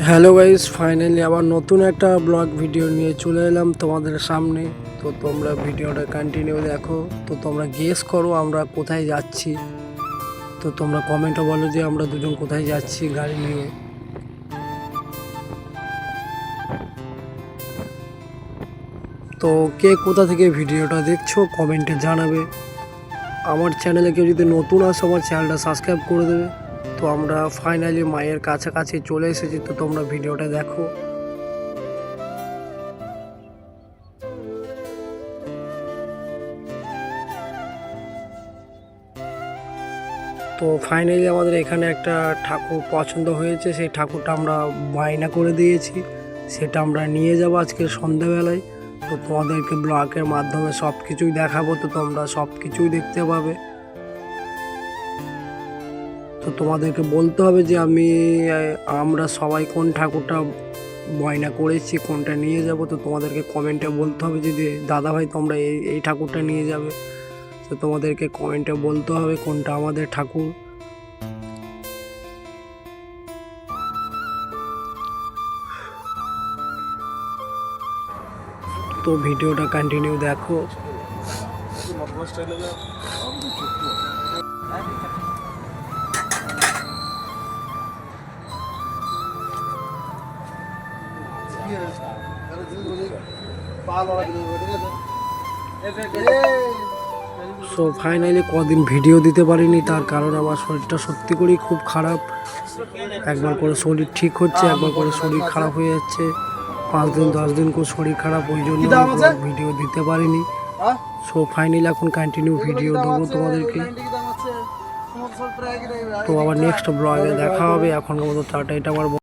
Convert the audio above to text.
Hello guys, finally আবার নতুন একটা ব্লগ ভিডিও নিয়ে চলে এলাম তোমাদের সামনে। তো তোমরা ভিডিওটা কন্টিনিউ দেখো। তো তোমরা গেস করো আমরা কোথায় যাচ্ছি। তো তোমরা কমেন্টে বলো যে আমরা দুজন কোথায় যাচ্ছি গাড়ি নিয়ে। তো কে কোথা থেকে ভিডিওটা দেখছো কমেন্টে জানাবে। আমার চ্যানেলে কেউ যদি নতুন আসো আমার চ্যানেলটা সাবস্ক্রাইব করে দেবে। তো আমরা ফাইনালি মায়ের কাছাকাছি চলে এসেছি, তো তোমরা ভিডিওটা দেখো। তো ফাইনালি আমাদের এখানে একটা ঠাকুর পছন্দ হয়েছে, সেই ঠাকুরটা আমরা বায়না করে দিয়েছি, সেটা আমরা নিয়ে যাব আজকে সন্ধ্যাবেলায়। তো তোমাদেরকে ব্লগের মাধ্যমে সব কিছুই দেখাবো, তো তোমরা সব কিছুই দেখতে পাবে। তো তোমাদেরকে বলতে হবে যে আমরা সবাই কোন ঠাকুরটা বায়না করেছি, কোনটা নিয়ে যাব। তো তোমাদেরকে কমেন্টে বলতে হবে যে দাদা ভাই তোমরা এই ঠাকুরটা নিয়ে যাবে। তো তোমাদেরকে কমেন্টে বলতে হবে কোনটা আমাদের ঠাকুর। তো ভিডিওটা কন্টিনিউ দেখো। সো ফাইনালি কদিন ভিডিও দিতে পারিনি, তার কারণ আমার শরীরটা সত্যি করেই খুব খারাপ। একবার করে শরীর ঠিক হচ্ছে, একবার করে শরীর খারাপ হয়ে যাচ্ছে। 5 দিন 10 দিন করে শরীর খারাপ, ওই জন্য ভিডিও দিতে পারিনি। সো ফাইনালি এখন কন্টিনিউ ভিডিও দেবো তোমাদেরকে। তো আবার নেক্সট ব্লগে দেখা হবে। এখন মতো টাটা। এটা আমার